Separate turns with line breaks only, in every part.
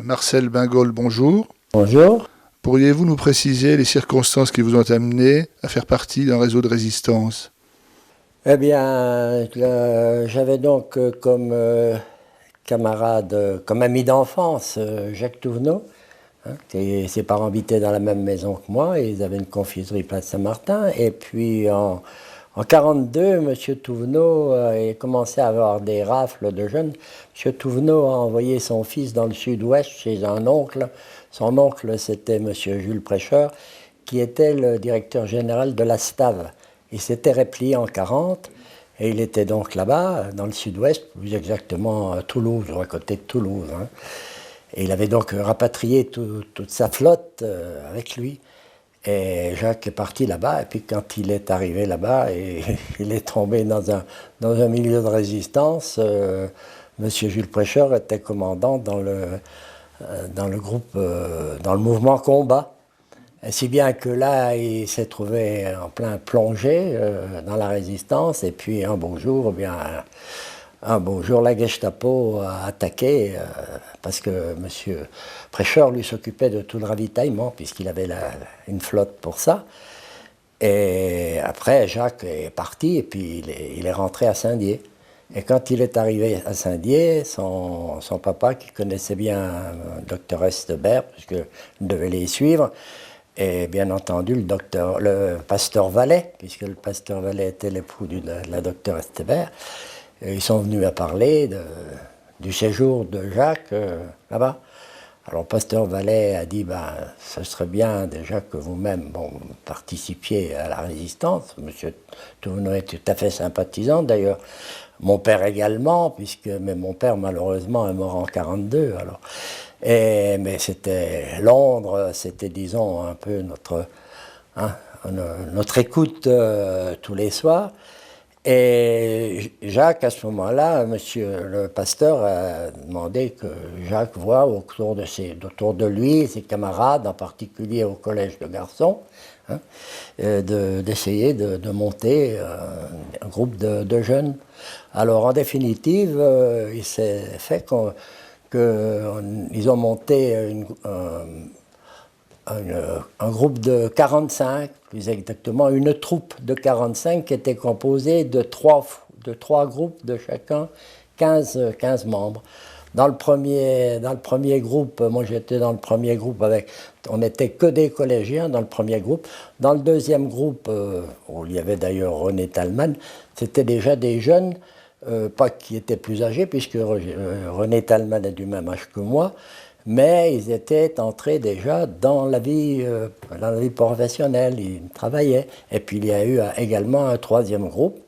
Marcel Bingol, bonjour.
Bonjour.
Pourriez-vous nous préciser les circonstances qui vous ont amené à faire partie d'un réseau de résistance?
Eh bien, j'avais donc comme camarade, comme ami d'enfance, Jacques Touvenot, qui ses parents habitaient dans la même maison que moi, et ils avaient une confiserie place Saint-Martin. Et puis en 1942, M. Touvenot a commencé à avoir des rafles de jeunes. M. Touvenot a envoyé son fils dans le sud-ouest chez un oncle. Son oncle, c'était M. Jules Prêcheur, qui était le directeur général de la STAV. Il s'était replié en 1940, et il était donc là-bas, dans le sud-ouest, plus exactement à Toulouse, à côté de Toulouse. Et il avait donc rapatrié toute sa flotte avec lui. Et Jacques est parti là-bas, et puis quand il est arrivé là-bas, il est tombé dans un milieu de résistance. Monsieur Jules Prêcheur était commandant dans le groupe, dans le mouvement combat. Si bien que là, il s'est trouvé en plein plongé dans la résistance, et puis un beau jour, la Gestapo a attaqué parce que M. Prêcheur lui s'occupait de tout le ravitaillement, puisqu'il avait une flotte pour ça. Et après, Jacques est parti, et puis il est rentré à Saint-Dié. Et quand il est arrivé à Saint-Dié, son papa, qui connaissait bien Dr Estebert, puisqu'il devait les suivre, et bien entendu le pasteur Vallet, puisque le pasteur Vallet était l'époux de la docteur Estebert, ils sont venus à parler du séjour de Jacques là-bas. Alors le pasteur Vallet a dit, ce serait bien déjà que vous-même participiez à la résistance. Monsieur Touvenot est tout à fait sympathisant d'ailleurs. Mon père également, mais mon père malheureusement est mort en 1942. Alors. Mais c'était Londres, c'était disons un peu notre écoute tous les soirs. Et Jacques, à ce moment-là, monsieur le pasteur a demandé que Jacques voie autour de lui, ses camarades, en particulier au collège de garçons, d'essayer de monter un groupe de jeunes. Alors en définitive, il s'est fait qu'ils ont monté un groupe de 45, plus exactement, une troupe de 45 qui était composée de trois groupes de chacun, 15 membres. Dans le premier groupe, moi j'étais dans le premier groupe on n'était que des collégiens dans le premier groupe. Dans le deuxième groupe, où il y avait d'ailleurs René Talman, c'était déjà des jeunes, pas qui étaient plus âgés, puisque René Talman est du même âge que moi, mais ils étaient entrés déjà dans la vie professionnelle, ils travaillaient. Et puis il y a eu également un troisième groupe.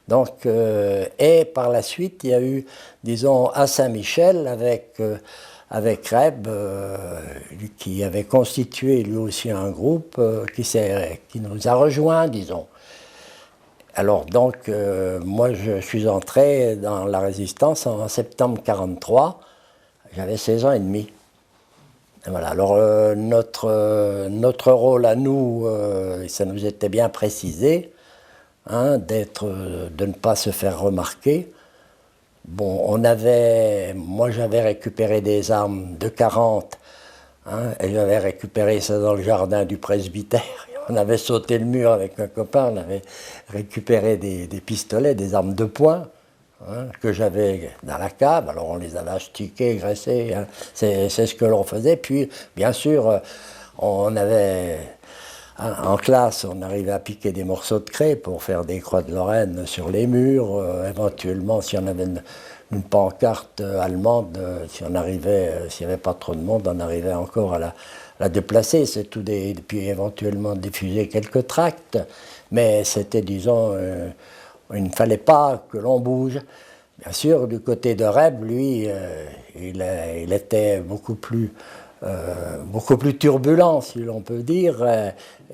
Donc, et par la suite, il y a eu, disons, à Saint-Michel, avec Reb, qui avait constitué lui aussi un groupe qui nous a rejoints, disons. Alors donc, moi je suis entré dans la résistance en septembre 1943, j'avais 16 ans et demi. Et voilà, alors notre rôle à nous, ça nous était bien précisé, de ne pas se faire remarquer. Bon, moi j'avais récupéré des armes de 40, et j'avais récupéré ça dans le jardin du presbytère. On avait sauté le mur avec un copain, on avait récupéré des pistolets, des armes de poing, que j'avais dans la cave. Alors on les avait astiqués, graissés, c'est ce que l'on faisait. Puis bien sûr, on avait... En classe, on arrivait à piquer des morceaux de craie pour faire des croix de Lorraine sur les murs. Éventuellement, si on avait une pancarte allemande, s'il n'y avait pas trop de monde, on arrivait encore à la déplacer. Puis éventuellement diffuser quelques tracts. Mais c'était, disons, il ne fallait pas que l'on bouge. Bien sûr, du côté de Reb, lui, il était beaucoup plus turbulent, si l'on peut dire.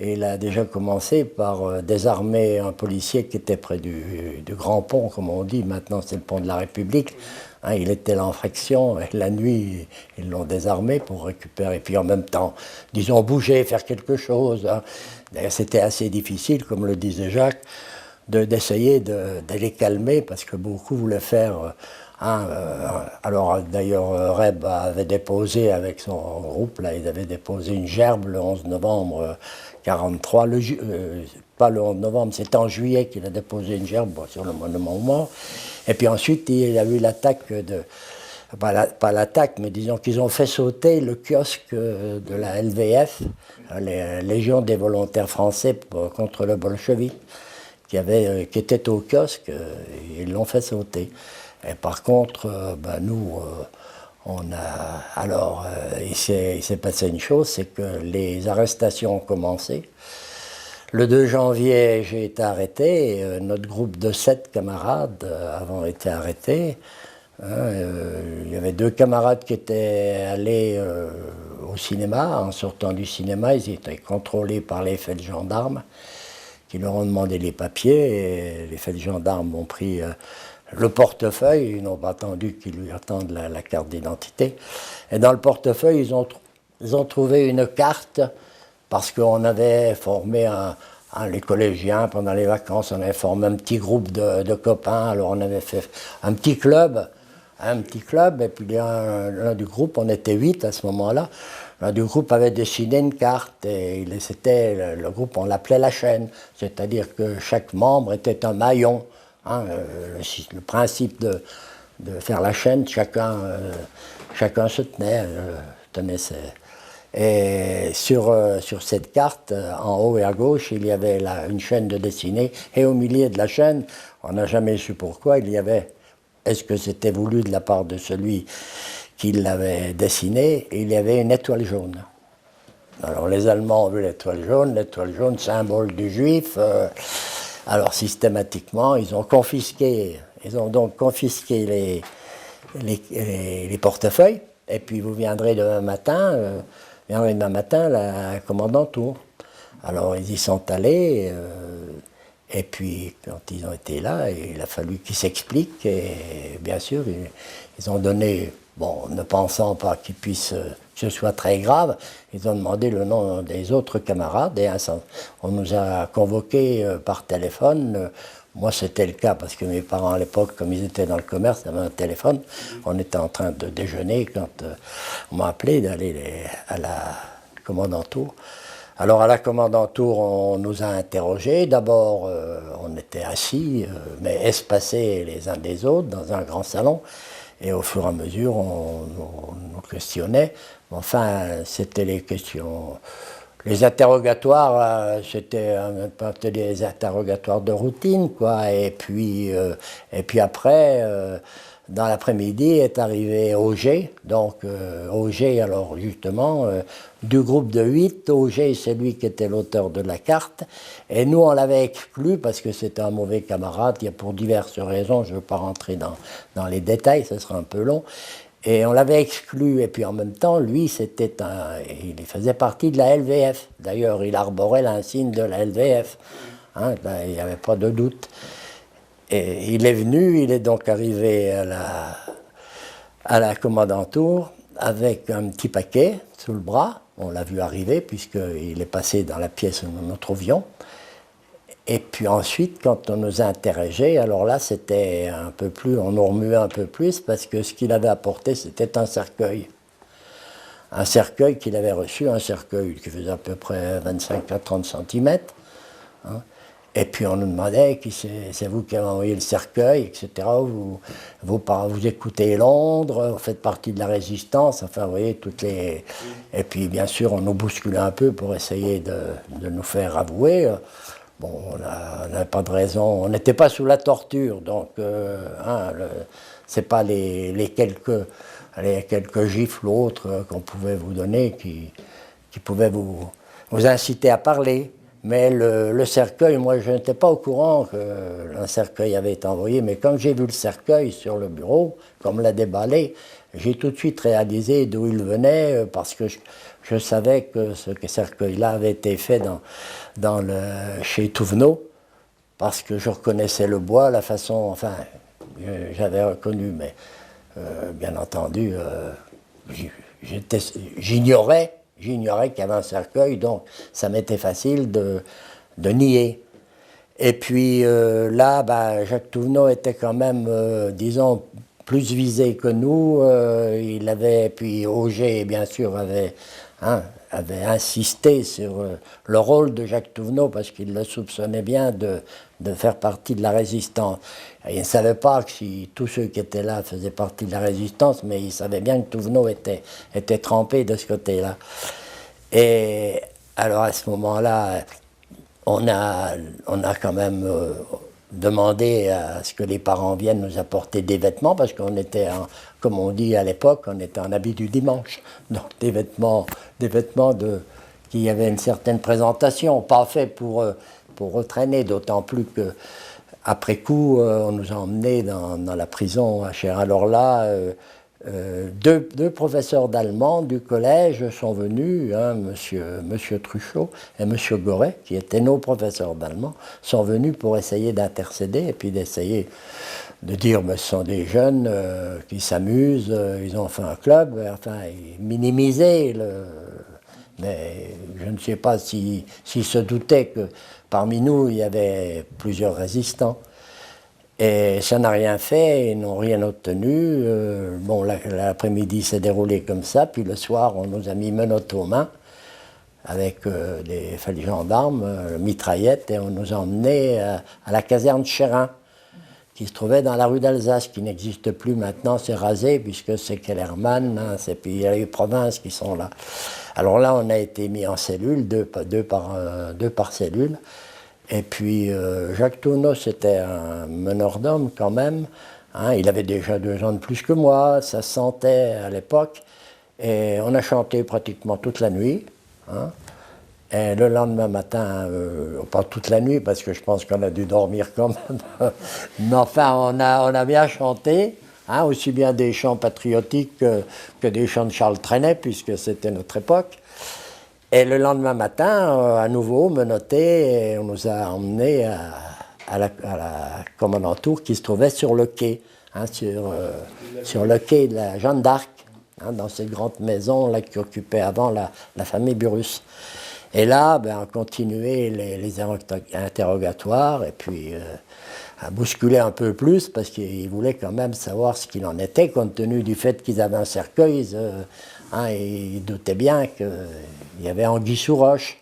Il a déjà commencé par désarmer un policier qui était près du Grand Pont, comme on dit. Maintenant, c'est le pont de la République. Il était l'infraction, et la nuit, ils l'ont désarmé pour récupérer. Et puis en même temps, disons, bouger, faire quelque chose. D'ailleurs, c'était assez difficile, comme le disait Jacques, d'essayer de les calmer, parce que beaucoup voulaient faire Hein, alors d'ailleurs, Reb avait déposé avec son groupe, là, ils avaient déposé une gerbe le 11 novembre 43. Pas le 11 novembre, c'était en juillet qu'il a déposé une gerbe sur le monument aux morts. Et puis ensuite, il y a eu l'attaque de... Pas l'attaque, mais disons qu'ils ont fait sauter le kiosque de la LVF, les Légions des volontaires français contre le bolchevique, qui était au kiosque, ils l'ont fait sauter. Et par contre, nous, il s'est passé une chose, c'est que les arrestations ont commencé. Le 2 janvier, j'ai été arrêté, et, notre groupe de 7 camarades avons été arrêtés. Il y avait 2 camarades qui étaient allés au cinéma. En sortant du cinéma, ils étaient contrôlés par les feldgendarmes qui leur ont demandé les papiers. Et les feldgendarmes ont pris le portefeuille. Ils n'ont pas attendu qu'ils lui attendent la carte d'identité. Et dans le portefeuille, ils ont trouvé une carte parce qu'on avait formé les collégiens, pendant les vacances, on avait formé un petit groupe de copains. Alors on avait fait un petit club, et puis l'un du groupe, on était 8 à ce moment-là, l'un du groupe avait dessiné une carte, et c'était le groupe, on l'appelait la chaîne, c'est-à-dire que chaque membre était un maillon. Hein, le principe de faire la chaîne, chacun se tenait et sur cette carte, en haut et à gauche, il y avait une chaîne de dessinée, et au milieu de la chaîne, on n'a jamais su pourquoi, il y avait, est-ce que c'était voulu de la part de celui qui l'avait dessiné, il y avait une étoile jaune. Alors les Allemands ont vu l'étoile jaune, symbole du juif. Alors systématiquement, ils ont donc confisqué les portefeuilles, et puis vous viendrez demain matin, la commandanture. Alors ils y sont allés, et puis quand ils ont été là, il a fallu qu'ils s'expliquent, et bien sûr, ils ont donné, bon, ne pensant pas qu'il puisse, que ce soit très grave, ils ont demandé le nom des autres camarades, et on nous a convoqués par téléphone. Moi, c'était le cas parce que mes parents, à l'époque, comme ils étaient dans le commerce, avaient un téléphone. On était en train de déjeuner quand on m'a appelé d'aller à la commandanture. Alors, à la commandanture, on nous a interrogés. D'abord, on était assis, mais espacés les uns des autres, dans un grand salon. Et au fur et à mesure, on nous questionnait. Enfin, c'était les questions... Les interrogatoires, c'était des interrogatoires de routine, quoi. Et puis après, dans l'après-midi, est arrivé Auger. Donc, Auger, alors justement, du groupe de 8, Auger, c'est lui qui était l'auteur de la carte. Et nous, on l'avait exclu parce que c'était un mauvais camarade. Il y a pour diverses raisons, je ne veux pas rentrer dans les détails, ce serait un peu long. Et on l'avait exclu, et puis en même temps, lui, il faisait partie de la LVF. D'ailleurs, il arborait l'insigne de la LVF. Hein, il n'y avait pas de doute. Et il est venu, il est donc arrivé à la commandanture avec un petit paquet sous le bras. On l'a vu arriver, puisqu'il est passé dans la pièce où nous nous trouvions. Et puis ensuite, quand on nous a interrogés, alors là, c'était un peu plus, on nous remuait un peu plus, parce que ce qu'il avait apporté, c'était un cercueil. Un cercueil qu'il avait reçu, un cercueil qui faisait à peu près 25 à 30 cm. Hein. Et puis on nous demandait, c'est vous qui avez envoyé le cercueil, etc. Vous écoutez Londres, vous faites partie de la résistance, enfin vous voyez, toutes les... Et puis bien sûr, on nous bousculait un peu pour essayer de nous faire avouer. Bon, on n'avait pas de raison, on n'était pas sous la torture, donc c'est pas les quelques gifles ou autres qu'on pouvait vous donner qui pouvaient vous inciter à parler. Mais le cercueil, moi je n'étais pas au courant qu'un cercueil avait été envoyé, mais quand j'ai vu le cercueil sur le bureau, comme on l'a déballé, j'ai tout de suite réalisé d'où il venait, parce que je savais que ce cercueil-là avait été fait chez Touvenot, parce que je reconnaissais le bois, la façon, enfin, j'avais reconnu, mais bien entendu, j'ignorais qu'il y avait un cercueil, donc ça m'était facile de nier. Et puis là, Jacques Touvenot était quand même, disons, plus visé que nous. Il avait, puis Auger, bien sûr, avait insisté sur le rôle de Jacques Thouvenot parce qu'il le soupçonnait bien de faire partie de la résistance. Et il ne savait pas que si tous ceux qui étaient là faisaient partie de la résistance, mais il savait bien que Thouvenot était trempé de ce côté-là. Et alors à ce moment-là, on a quand même demandé à ce que les parents viennent nous apporter des vêtements, parce qu'on était, comme on dit à l'époque, on était en habit du dimanche. Donc des vêtements qui avaient une certaine présentation, pas faits pour retraîner, d'autant plus que après coup, on nous a emmenés dans la prison à Cher. Alors là, deux professeurs d'allemand du collège sont venus, monsieur Truchot et monsieur Goret, qui étaient nos professeurs d'allemand, sont venus pour essayer d'intercéder et puis d'essayer de dire ce sont des jeunes qui s'amusent, ils ont fait un club, enfin, minimiser mais je ne sais pas s'ils se doutaient que parmi nous, il y avait plusieurs résistants. Et ça n'a rien fait, ils n'ont rien obtenu. Bon, l'après-midi s'est déroulé comme ça, puis le soir, on nous a mis menottes aux mains avec des gendarmes, mitraillettes, et on nous a emmenés à la caserne Chérin, qui se trouvait dans la rue d'Alsace, qui n'existe plus maintenant, c'est rasé, puisque c'est Kellermann, puis il y a les provinces qui sont là. Alors là, on a été mis en cellule, deux par cellule. Et puis Jacques Thouvenot, c'était un meneur d'hommes quand même. Il avait déjà 2 ans de plus que moi, ça se sentait à l'époque. Et on a chanté pratiquement toute la nuit. Et le lendemain matin, pas toute la nuit, parce que je pense qu'on a dû dormir quand même. Mais enfin, on a bien chanté, aussi bien des chants patriotiques que des chants de Charles Trenet, puisque c'était notre époque. Et le lendemain matin, à nouveau, menotté, et on nous a emmenés à la commandanture qui se trouvait sur le quai, sur le quai de la Jeanne d'Arc, dans cette grande maison là, qui occupait avant la famille Burrus. Et là, on continuait les interrogatoires, et puis à bousculer un peu plus, parce qu'ils voulaient quand même savoir ce qu'il en était, compte tenu du fait qu'ils avaient un cercueil. Ils doutaient bien qu'il y avait anguille sous roche.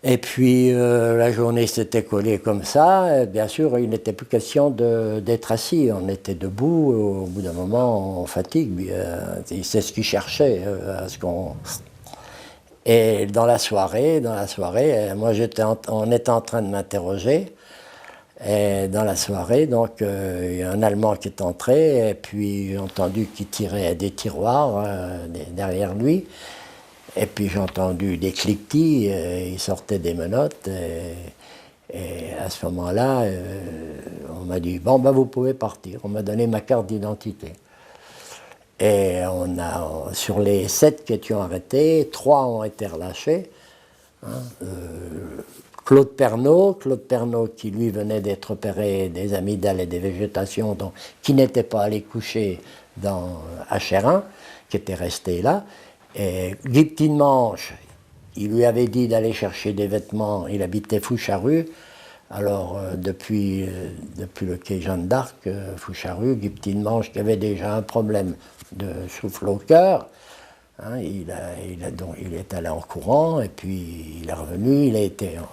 Et puis la journée s'était collée comme ça. Et bien sûr, il n'était plus question d'être assis. On était debout. Au bout d'un moment, on fatigue. C'est ce qu'ils cherchaient. Et dans la soirée, moi on était en train de m'interroger. Et dans la soirée, donc, il y a un Allemand qui est entré, et puis j'ai entendu qu'il tirait des tiroirs derrière lui. Et puis j'ai entendu des cliquetis, il sortait des menottes. Et à ce moment-là, on m'a dit, bon, vous pouvez partir. On m'a donné ma carte d'identité. Et sur les 7 qui étaient arrêtés, 3 ont été relâchés. Claude Pernaut qui lui venait d'être opéré des amygdales et des végétations, donc qui n'était pas allé coucher à Chérin, qui était resté là. Et Guy Petitmanche, il lui avait dit d'aller chercher des vêtements, il habitait Foucharue. Alors depuis le quai Jeanne d'Arc, Foucharue, Guy Petitmanche qui avait déjà un problème de souffle au cœur, il est allé en courant, et puis il est revenu,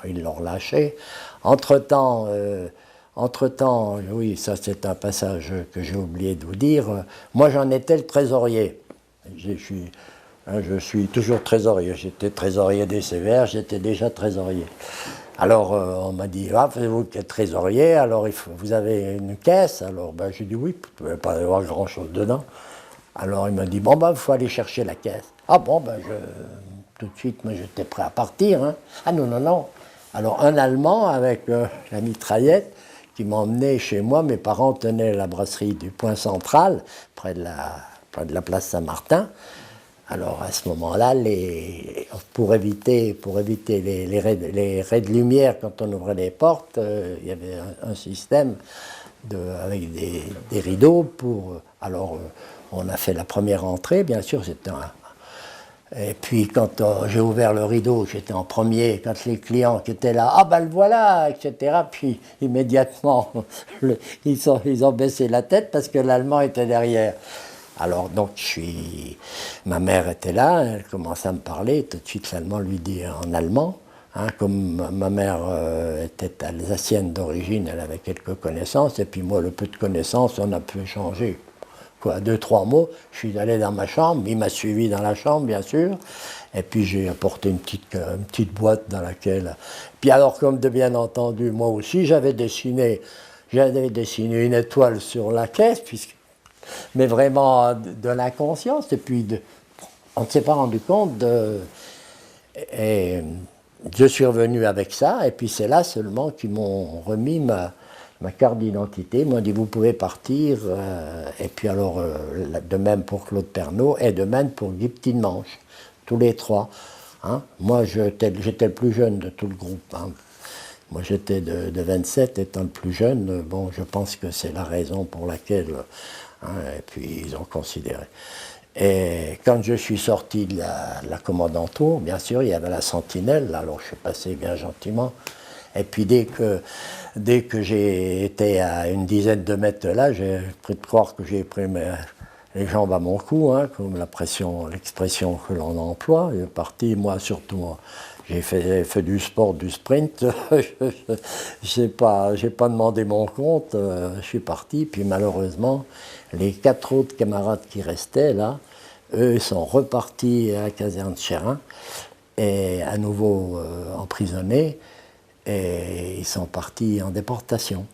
ils l'ont relâché. Entre-temps, oui, ça c'est un passage que j'ai oublié de vous dire, moi j'en étais le trésorier. Je suis toujours trésorier, j'étais trésorier des CVR, j'étais déjà trésorier. Alors on m'a dit, vous êtes trésorier, alors vous avez une caisse. Alors j'ai dit oui, il ne pouvait pas y avoir grand-chose dedans. Alors il m'a dit, il faut aller chercher la caisse. Tout de suite, moi j'étais prêt à partir. Ah non. Alors un Allemand avec la mitraillette qui m'a emmené chez moi, mes parents tenaient la brasserie du Point Central, près de la place Saint-Martin. Alors à ce moment-là, pour éviter les raies de lumière quand on ouvrait les portes, il y avait un système avec des rideaux. Alors on a fait la première entrée, bien sûr, c'était Et puis quand j'ai ouvert le rideau, j'étais en premier, quand les clients qui étaient là, ah ben le voilà, etc. Puis immédiatement, ils ont baissé la tête parce que l'allemand était derrière. Alors donc ma mère était là, elle commençait à me parler, tout de suite l'allemand lui dit en allemand. Hein, comme ma mère était alsacienne d'origine, elle avait quelques connaissances, et puis moi le peu de connaissances, on a pu échanger. Quoi, 2-3 mots, je suis allé dans ma chambre, il m'a suivi dans la chambre bien sûr, et puis j'ai apporté une petite boîte dans laquelle... Puis alors comme de bien entendu, moi aussi j'avais dessiné une étoile sur la caisse, mais vraiment de l'inconscience, et puis on ne s'est pas rendu compte et je suis revenu avec ça, et puis c'est là seulement qu'ils m'ont remis ma carte d'identité. Ils m'ont dit vous pouvez partir, et puis alors de même pour Claude Pernaut et de même pour Guy Petitmanche, tous les trois. Hein. Moi j'étais le plus jeune de tout le groupe. Hein. Moi j'étais de 27 étant le plus jeune. Bon, je pense que c'est la raison pour laquelle, hein, et puis ils ont considéré. Et quand je suis sorti de la commandanture, bien sûr, il y avait la sentinelle, alors je suis passé bien gentiment. Et puis dès que j'ai été à une dizaine de mètres de là, j'ai pris de croire que j'ai pris les jambes à mon cou, hein, comme l'expression que l'on emploie. Il est parti, moi surtout, j'ai fait du sport, du sprint. J'ai pas demandé mon compte, je suis parti. Puis malheureusement, les 4 autres camarades qui restaient là, eux sont repartis à la caserne de Chérin, et à nouveau emprisonnés. Et ils sont partis en déportation.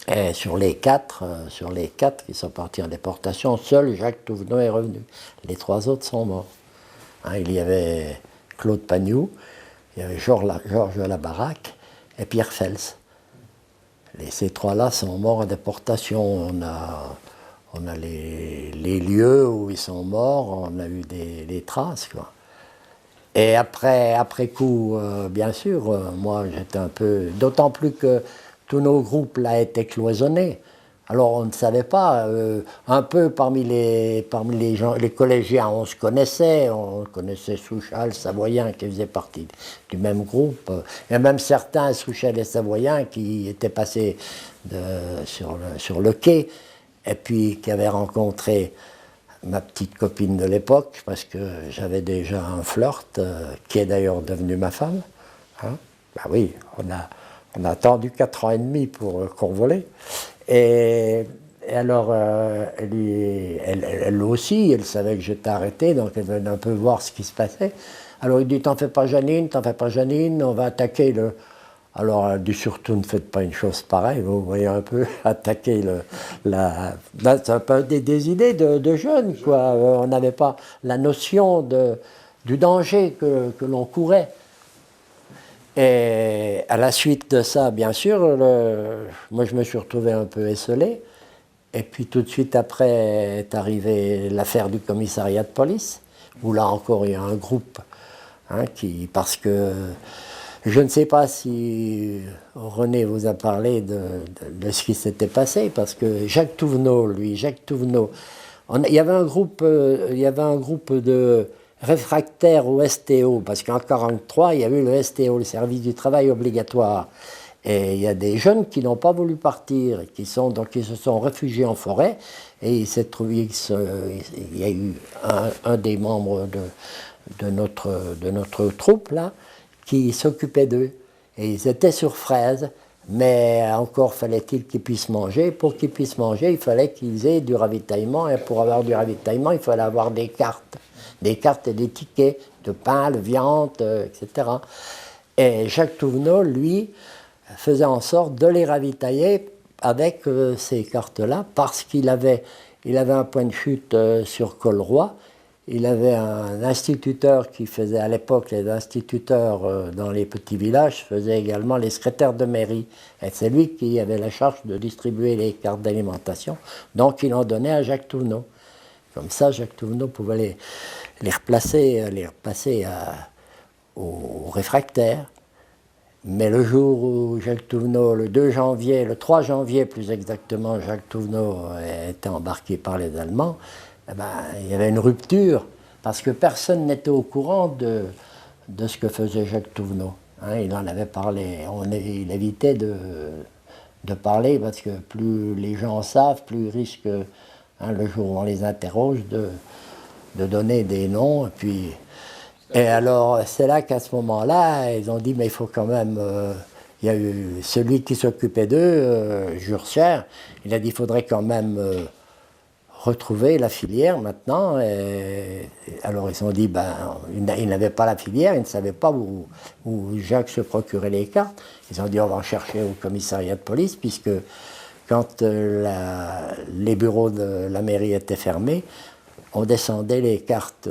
Et sur les quatre qui sont partis en déportation, seul Jacques Touvenot est revenu. Les 3 autres sont morts. Hein, il y avait Claude Pagnoux, il y avait Georges Labaraque et Pierre Fels. Ces 3-là sont morts en déportation. On a les lieux où ils sont morts, on a eu des traces, quoi. Et après coup, bien sûr, moi j'étais un peu... D'autant plus que tous nos groupes là étaient cloisonnés. Alors on ne savait pas, un peu parmi les gens, les collégiens, on connaissait Souchal, Savoyen qui faisait partie du même groupe. Il y a même certains Souchal et Savoyens qui étaient passés sur le quai et puis qui avaient rencontré ma petite copine de l'époque, parce que j'avais déjà un flirt, qui est d'ailleurs devenu ma femme. Hein. Ben oui, on a attendu 4 ans et demi pour Courvolet. Et alors, elle aussi, elle savait que j'étais arrêté, donc elle venait un peu voir ce qui se passait. Alors il dit, t'en fais pas Janine, on va attaquer le... Alors elle dit surtout ne faites pas une chose pareille, vous voyez un peu attaquer c'est un peu des idées de jeunes, quoi. On n'avait pas la notion du danger que l'on courait. Et à la suite de ça, bien sûr, moi je me suis retrouvé un peu esselé. Et puis tout de suite après est arrivée l'affaire du commissariat de police, où là encore il y a un groupe, hein, parce que je ne sais pas si René vous a parlé de ce qui s'était passé, parce que Jacques Touvenot, il y avait un groupe de réfractaires au STO, parce qu'en 1943, il y a eu le STO, le service du travail obligatoire. Et il y a des jeunes qui n'ont pas voulu partir, donc ils se sont réfugiés en forêt, et il s'est trouvé il y a eu un des membres de notre troupe, là, qui s'occupaient d'eux. Et ils étaient sur Fraise, mais encore fallait-il qu'ils puissent manger. Pour qu'ils puissent manger, il fallait qu'ils aient du ravitaillement, et pour avoir du ravitaillement, il fallait avoir des cartes et des tickets de pain, de viande, etc. Et Jacques Touvenot, lui, faisait en sorte de les ravitailler avec ces cartes-là, parce qu'il avait un point de chute sur Colroy. Il avait un instituteur qui faisait, à l'époque, les instituteurs dans les petits villages faisaient également les secrétaires de mairie. Et c'est lui qui avait la charge de distribuer les cartes d'alimentation. Donc il en donnait à Jacques Touvenot. Comme ça, Jacques Touvenot pouvait les repasser aux réfractaires. Mais le jour où Jacques Touvenot, le 3 janvier plus exactement, Jacques Touvenot était embarqué par les Allemands, eh ben, il y avait une rupture parce que personne n'était au courant de ce que faisait Jacques Thouvenot. Hein, il en avait parlé, il évitait de parler, parce que plus les gens en savent, plus ils risquent, hein, le jour où on les interroge, de donner des noms. Et alors, c'est là qu'à ce moment-là, ils ont dit, mais il faut quand même... il y a eu celui qui s'occupait d'eux, Jurcher, il a dit, il faudrait quand même retrouver la filière maintenant. Et alors, ils se sont dit, ils n'avaient pas la filière, ils ne savaient pas où Jacques se procurait les cartes. Ils ont dit, on va en chercher au commissariat de police, puisque quand les bureaux de la mairie étaient fermés, on descendait les cartes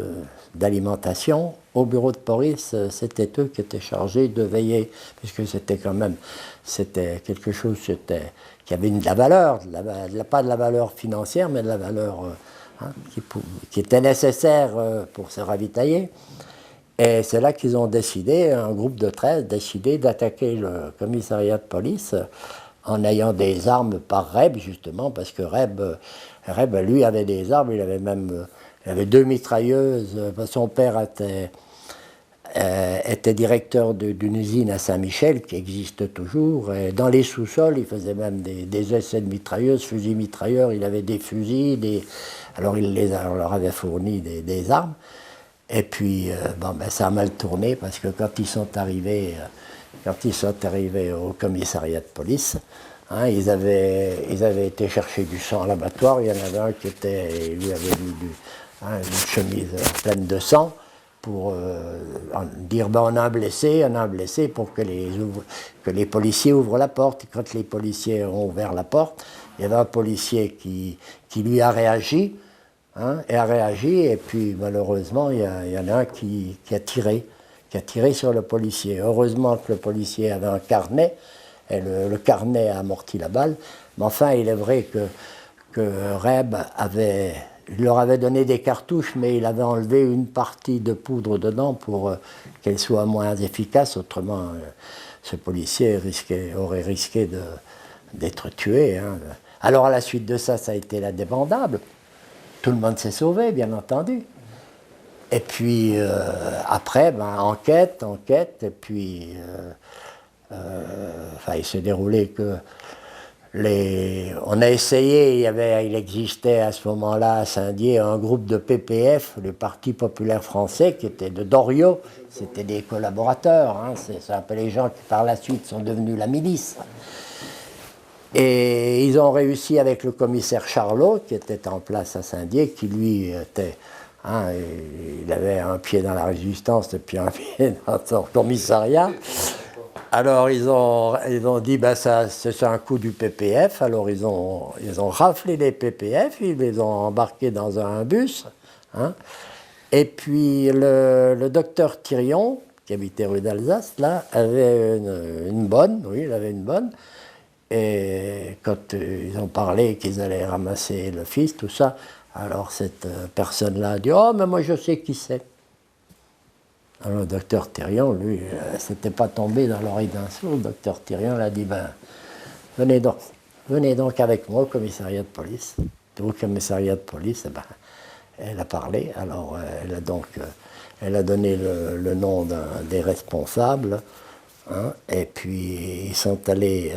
d'alimentation au bureau de police. C'était eux qui étaient chargés de veiller, puisque c'était quand même, c'était quelque chose qui avait de la valeur, pas de la valeur financière, mais de la valeur qui était nécessaire pour se ravitailler. Et c'est là qu'ils ont décidé, un groupe de 13, décidé d'attaquer le commissariat de police en ayant des armes par Reb, justement, parce que Reb, lui, avait des armes, il avait 2 mitrailleuses. Son père était directeur d'une usine à Saint-Michel, qui existe toujours, et dans les sous-sols, il faisait même des essais de mitrailleuses, fusils mitrailleurs, il avait des fusils, alors on leur avait fourni des armes. Et puis, ça a mal tourné, parce que quand ils sont arrivés au commissariat de police, hein, ils avaient été chercher du sang à l'abattoir. Il y en avait un lui avait mis une chemise pleine de sang, pour dire, on a un blessé, pour que les policiers ouvrent la porte. Et quand les policiers ont ouvert la porte, il y avait un policier qui lui a réagi, hein, et puis malheureusement, il y en a un qui a tiré sur le policier. Heureusement que le policier avait un carnet, et le carnet a amorti la balle, mais enfin, il est vrai que Reb leur avait donné des cartouches, mais il avait enlevé une partie de poudre dedans pour qu'elle soit moins efficace. Autrement, ce policier aurait risqué d'être tué. Hein. Alors, à la suite de ça, ça a été la débandade. Tout le monde s'est sauvé, bien entendu. Et puis, après, enquête, et puis... il s'est déroulé que on a essayé, il existait à ce moment-là à Saint-Dié un groupe de PPF, le Parti populaire français, qui était de Doriot, c'était des collaborateurs, hein, c'est un peu les gens qui par la suite sont devenus la milice. Et ils ont réussi avec le commissaire Charlot, qui était en place à Saint-Dié, qui lui était... Hein, il avait un pied dans la résistance et puis un pied dans son commissariat. Alors ils ont dit, c'est un coup du PPF. Alors ils ont raflé les PPF, ils les ont embarqués dans un bus. Hein. Et puis le docteur Thirion, qui habitait rue d'Alsace, là, avait une bonne, oui, il avait une bonne. Et quand ils ont parlé qu'ils allaient ramasser le fils, tout ça, alors cette personne-là a dit, oh, mais moi je sais qui c'est. Alors le docteur Thirion, lui, s'était pas tombé dans l'oreille d'un sourd. Le docteur Thirion a dit, venez donc avec moi au commissariat de police. Et au commissariat de police, elle a parlé. Alors elle a donné le nom des responsables. Hein, et puis ils sont allés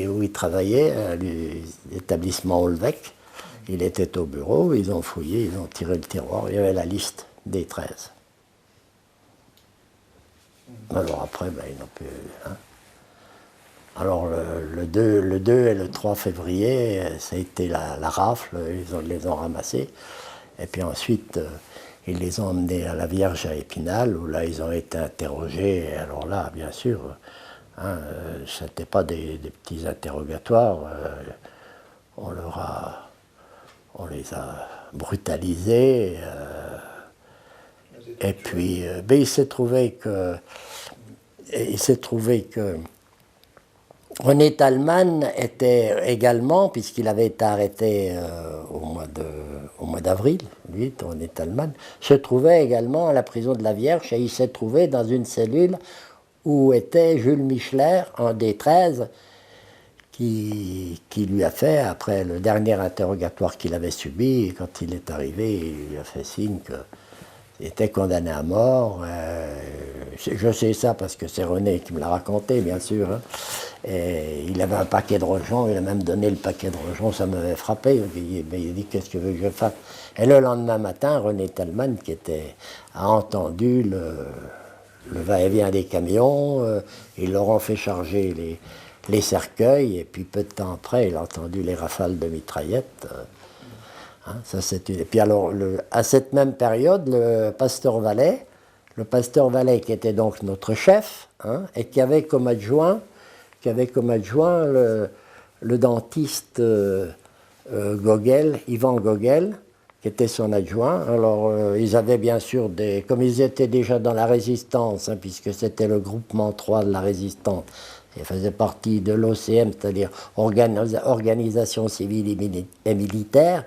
où ils travaillaient, à l'établissement Olvec. Il était au bureau, ils ont fouillé, ils ont tiré le tiroir, il y avait la liste des 13. Alors après, ils n'ont plus... Hein. Alors le 2 et le 3 février, ça a été la rafle, ils les ont ramassés. Et puis ensuite, ils les ont emmenés à la Vierge à Épinal, où là, ils ont été interrogés. Et alors là, bien sûr, hein, ce n'était pas des petits interrogatoires. On les a brutalisés. Et puis, il s'est trouvé que René Thalmann était également, puisqu'il avait été arrêté au mois d'avril, lui, René Thalmann, se trouvait également à la prison de la Vierge, et il s'est trouvé dans une cellule où était Jules Micheler, un des 13, qui lui a fait, après le dernier interrogatoire qu'il avait subi, et quand il est arrivé, il lui a fait signe qu'il était condamné à mort. Je sais ça parce que c'est René qui me l'a raconté, bien sûr. Hein. Et il avait un paquet de rejons, il a même donné le paquet de rejons, ça m'avait frappé. Il a dit, qu'est-ce que tu veux que je fasse? Et le lendemain matin, René Thalmann, a entendu le va-et-vient des camions, ils leur ont fait charger les cercueils, et puis peu de temps après, il a entendu les rafales de mitraillettes. Hein, ça, et puis alors, à cette même période, le pasteur Vallet, qui était donc notre chef, hein, et qui avait comme adjoint le dentiste Gogel, Ivan Gogel, qui était son adjoint. Alors, ils avaient bien sûr comme ils étaient déjà dans la résistance, hein, puisque c'était le groupement 3 de la résistance, ils faisaient partie de l'OCM, c'est-à-dire Organisation civile et militaire,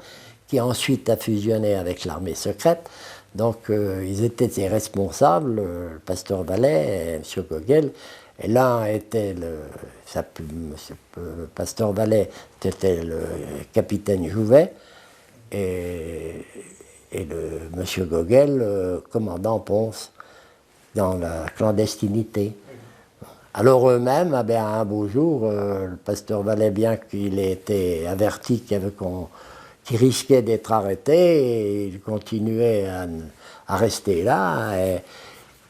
qui ensuite a fusionné avec l'armée secrète. Donc, ils étaient ses responsables, le pasteur Vallet et M. Gogel. Et l'un était le pasteur Vallet, c'était le capitaine Jouvet, et le M. Gogel, commandant Ponce, dans la clandestinité. Alors eux-mêmes, un beau jour, le pasteur Vallet, bien qu'il ait été averti qu'il risquait d'être arrêté, et il continuait à rester là.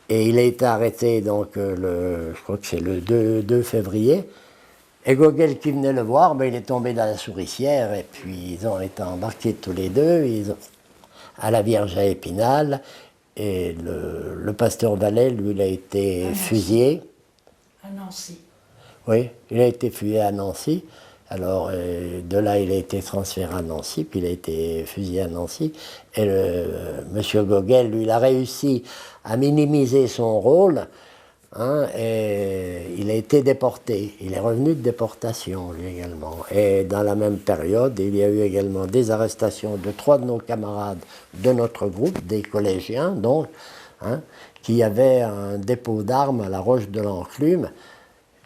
Et il a été arrêté, donc, je crois que c'est le 2 février. Et Gogel qui venait le voir, il est tombé dans la souricière, et puis ils ont été embarqués tous les deux à la Vierge à Épinal. Et le pasteur Vallet, lui, il a été fusillé.
À Nancy.
Oui, il a été fusillé à Nancy. Alors, de là, il a été transféré à Nancy, puis il a été fusillé à Nancy. Et M. Gogel, lui, il a réussi à minimiser son rôle, hein, et il a été déporté. Il est revenu de déportation, lui également. Et dans la même période, il y a eu également des arrestations de 3 de nos camarades de notre groupe, des collégiens, donc, hein, qui avaient un dépôt d'armes à la Roche de l'Enclume.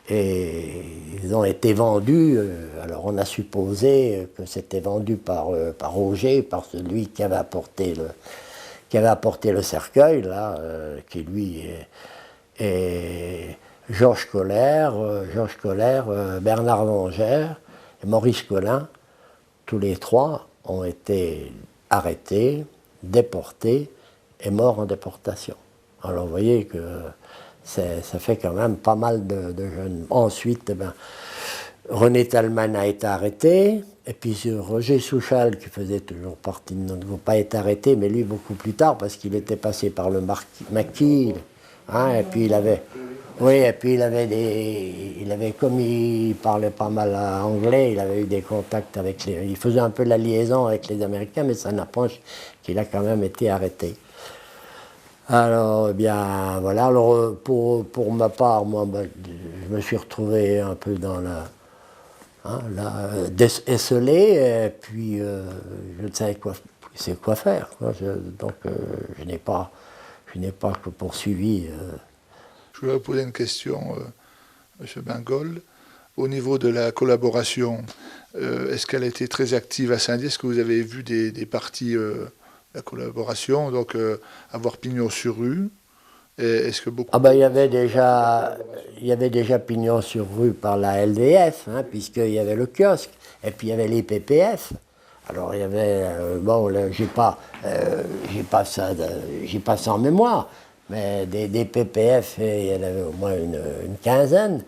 Et ils ont été vendus, alors on a supposé que c'était vendu par Roger, par celui qui avait apporté le cercueil, là, qui lui est Georges Colère, Bernard Longère et Maurice Collin. Tous les 3 ont été arrêtés, déportés et morts en déportation. Alors vous voyez que ça fait quand même pas mal de jeunes. Ensuite, René Thalmann a été arrêté, et puis Roger Souchal, qui faisait toujours partie de notre groupe, a été arrêté, mais lui beaucoup plus tard, parce qu'il était passé par le maquis, hein, et puis il avait... Oui, et puis il avait, comme il parlait pas mal anglais, il avait eu des contacts avec il faisait un peu la liaison avec les Américains, mais ça n'empêche qu'il a quand même été arrêté. Alors, bien, voilà. Alors, pour ma part, moi, je me suis retrouvé un peu dans esselé, et puis je ne savais quoi faire. Donc, je n'ai pas poursuivi.
Je voulais vous poser une question, M. Bingol. Au niveau de la collaboration, est-ce qu'elle a été très active à Saint-Dié? Est-ce que vous avez vu des parties la collaboration, donc avoir pignon sur rue? Est-ce que beaucoup...
il y avait déjà pignon sur rue par la LDF, hein, puisqu'il y avait le kiosque, et puis il y avait les PPF. Alors il y avait, j'ai pas ça en mémoire, mais des PPF, il y en avait au moins une quinzaine.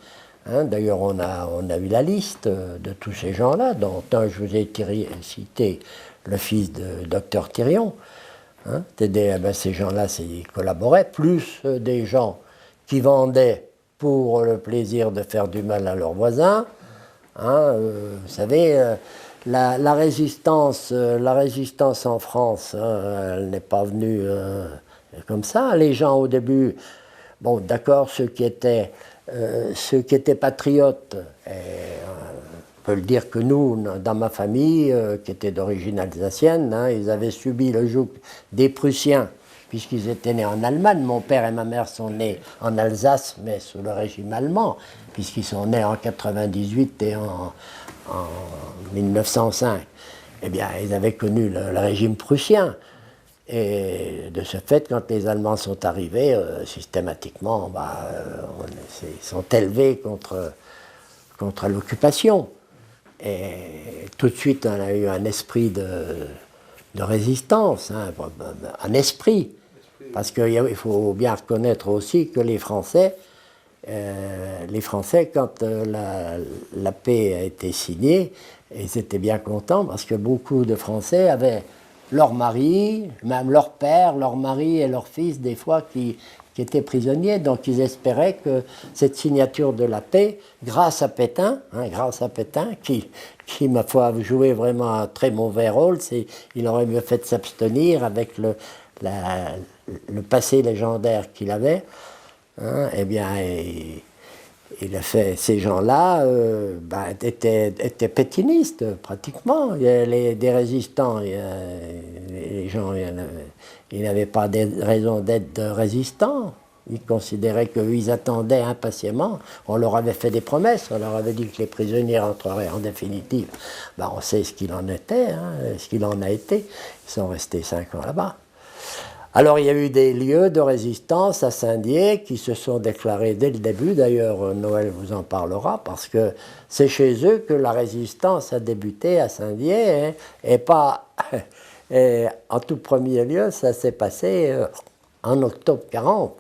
Hein. D'ailleurs, on a eu la liste de tous ces gens-là, dont un, je vous ai cité le fils de Dr Thirion. Hein. Ces gens-là, ils collaboraient, plus des gens qui vendaient pour le plaisir de faire du mal à leurs voisins. Hein. Vous savez, la résistance en France, hein, elle n'est pas venue comme ça. Les gens, au début, bon, d'accord, ceux qui étaient patriotes, on peut le dire que nous, dans ma famille, qui était d'origine alsacienne, hein, ils avaient subi le joug des Prussiens puisqu'ils étaient nés en Allemagne. Mon père et ma mère sont nés en Alsace, mais sous le régime allemand, puisqu'ils sont nés en 98 et en 1905. Eh bien, ils avaient connu le régime prussien. Et de ce fait, quand les Allemands sont arrivés, systématiquement, ils sont élevés contre l'occupation. Et tout de suite, on a eu un esprit de résistance, hein, un esprit. Parce qu'il faut bien reconnaître aussi que les Français, quand la paix a été signée, ils étaient bien contents parce que beaucoup de Français avaient leur mari, même leur père, leur mari et leur fils, des fois, qui étaient prisonniers. Donc ils espéraient que cette signature de la paix, grâce à Pétain, qui ma foi, a joué vraiment un très mauvais rôle, il aurait mieux fait de s'abstenir avec le passé légendaire qu'il avait. Hein, eh bien, il a fait, ces gens-là étaient pétinistes, pratiquement. Il y avait des résistants, les gens, ils n'avaient pas de raison d'être résistants. Ils considéraient qu'ils attendaient impatiemment. On leur avait fait des promesses, on leur avait dit que les prisonniers rentreraient en définitive. On sait ce qu'il en était, hein, ce qu'il en a été. Ils sont restés 5 ans là-bas. Alors il y a eu des lieux de résistance à Saint-Dié qui se sont déclarés dès le début. D'ailleurs, Noël vous en parlera, parce que c'est chez eux que la résistance a débuté à Saint-Dié, hein, et pas... Et en tout premier lieu, ça s'est passé en octobre 40.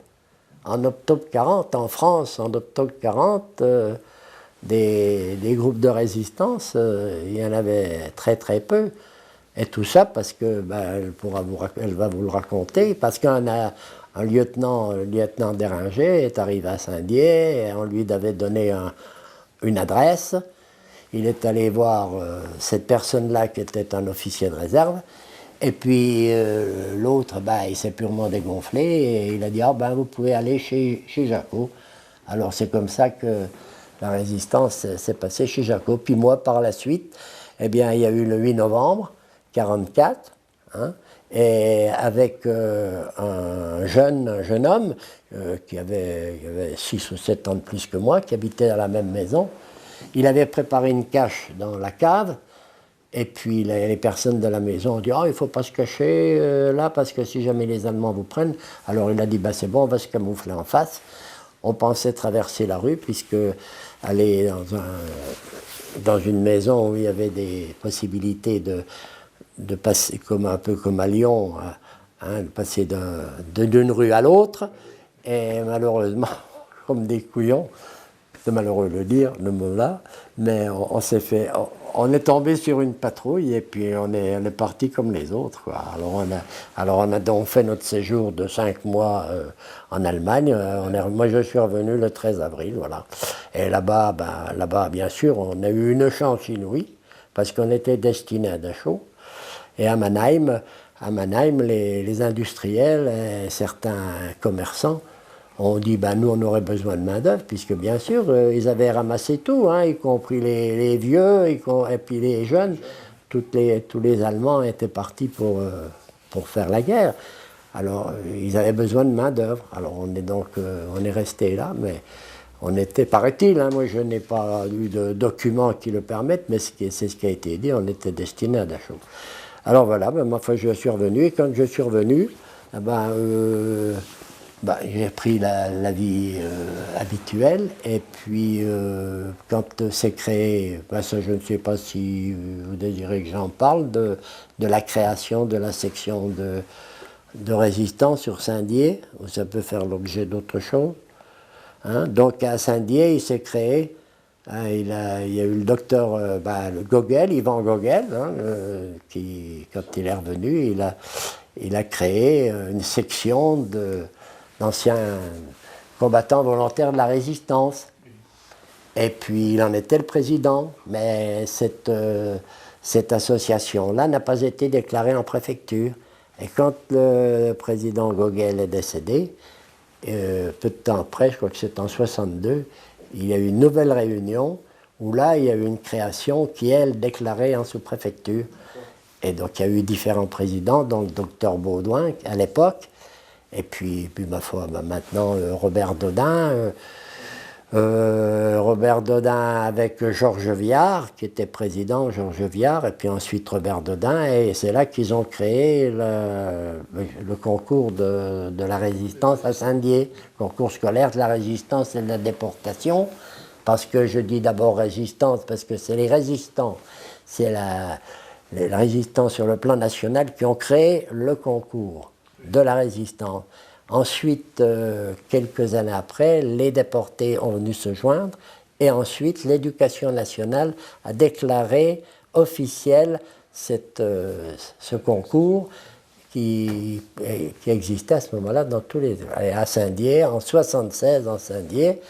En octobre 40, en France, en octobre 40, des groupes de résistance, il y en avait très très peu. Et tout ça parce que, elle va vous le raconter, parce qu'un lieutenant Déringer est arrivé à Saint-Dié, et on lui avait donné une adresse. Il est allé voir cette personne-là qui était un officier de réserve. Et puis l'autre, il s'est purement dégonflé et il a dit vous pouvez aller chez Jacot. Alors c'est comme ça que la résistance s'est passée chez Jacot. Puis moi, par la suite, il y a eu le 8 novembre 1944, hein, et avec un jeune homme qui avait 6 ou 7 ans de plus que moi, qui habitait dans la même maison. Il avait préparé une cache dans la cave. Et puis les personnes de la maison ont dit il ne faut pas se cacher là, parce que si jamais les Allemands vous prennent. Alors il a dit c'est bon, on va se camoufler en face. On pensait traverser la rue, puisque aller dans une maison où il y avait des possibilités de passer un peu comme à Lyon, de passer d'une rue à l'autre. Et malheureusement, comme des couillons, c'est malheureux de le dire, le mot-là, mais on est tombé sur une patrouille et puis on est parti comme les autres, quoi. Alors on a donc fait notre séjour de 5 mois en Allemagne. Moi je suis revenu le 13 avril, voilà. Et là-bas, bien sûr, on a eu une chance inouïe, parce qu'on était destiné à Dachau. Et à Mannheim, les industriels et certains commerçants ont dit nous on aurait besoin de main-d'œuvre, puisque bien sûr ils avaient ramassé tout, hein, y compris les vieux et puis les jeunes. Tous les Allemands étaient partis pour faire la guerre. Alors ils avaient besoin de main-d'œuvre. Alors on est resté là, mais on était, paraît-il, hein, moi je n'ai pas eu de documents qui le permettent, mais c'est ce qui a été dit, on était destiné à Dachau. Alors voilà, ma foi je suis revenu, et quand je suis revenu, j'ai pris la vie habituelle, et puis quand c'est créé, ça je ne sais pas si vous désirez que j'en parle, de la création de la section de résistance sur Saint-Dié, où ça peut faire l'objet d'autre chose. Hein. Donc à Saint-Dié, il s'est créé, il y a eu le docteur Gogel, Ivan Gogel, hein, qui, quand il est revenu, il a créé une section d'anciens combattants volontaires de la résistance. Et puis il en était le président. Mais cette association-là n'a pas été déclarée en préfecture. Et quand le président Gogel est décédé, peu de temps après, je crois que c'est en 1962, il y a eu une nouvelle réunion où là, il y a eu une création qui est déclarée en sous-préfecture. Et donc il y a eu différents présidents, donc le docteur Baudouin à l'époque, Et puis ma foi, maintenant, Robert Dodin. Robert Dodin avec Georges Viard, qui était président, Georges Viard, et puis ensuite Robert Dodin, et c'est là qu'ils ont créé le concours de la résistance à Saint-Dié, concours scolaire de la résistance et de la déportation, parce que je dis d'abord résistance, parce que c'est les résistants, c'est la résistance sur le plan national qui ont créé le concours de la résistance. Ensuite, quelques années après, les déportés ont venu se joindre et ensuite l'Éducation nationale a déclaré officiel ce concours qui existait à ce moment-là dans tous les... À Saint-Dié, en 1976, en Saint-Dié,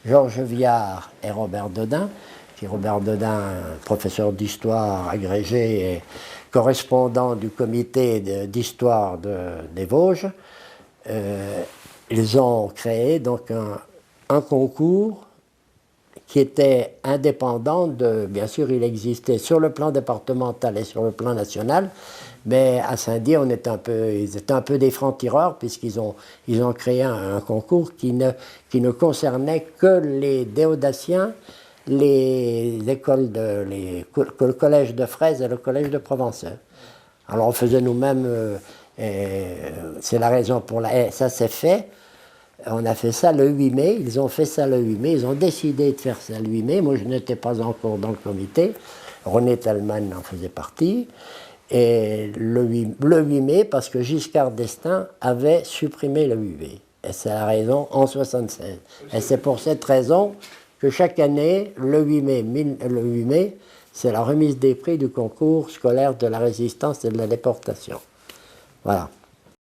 Georges Viard et Robert Dodin, qui Robert Dodin, professeur d'histoire agrégé et correspondant du comité d'histoire des Vosges, ils ont créé donc un concours qui était indépendant bien sûr il existait sur le plan départemental et sur le plan national, mais à Saint-Dié ils étaient un peu des francs-tireurs puisqu'ils ont créé un concours qui ne concernait que les déodaciens, le collège de Fraise et le collège de Provençaux. Alors on faisait nous-mêmes... c'est la raison pour laquelle ça s'est fait. On a fait ça le 8 mai, ils ont fait ça le 8 mai, ils ont décidé de faire ça le 8 mai. Moi, je n'étais pas encore dans le comité. René Thalmann en faisait partie. Et le 8 mai, parce que Giscard d'Estaing avait supprimé le 8 mai. Et c'est la raison en 1976. Et c'est pour cette raison que chaque année, le 8 mai, c'est la remise des prix du concours scolaire de la résistance et de la déportation. Voilà.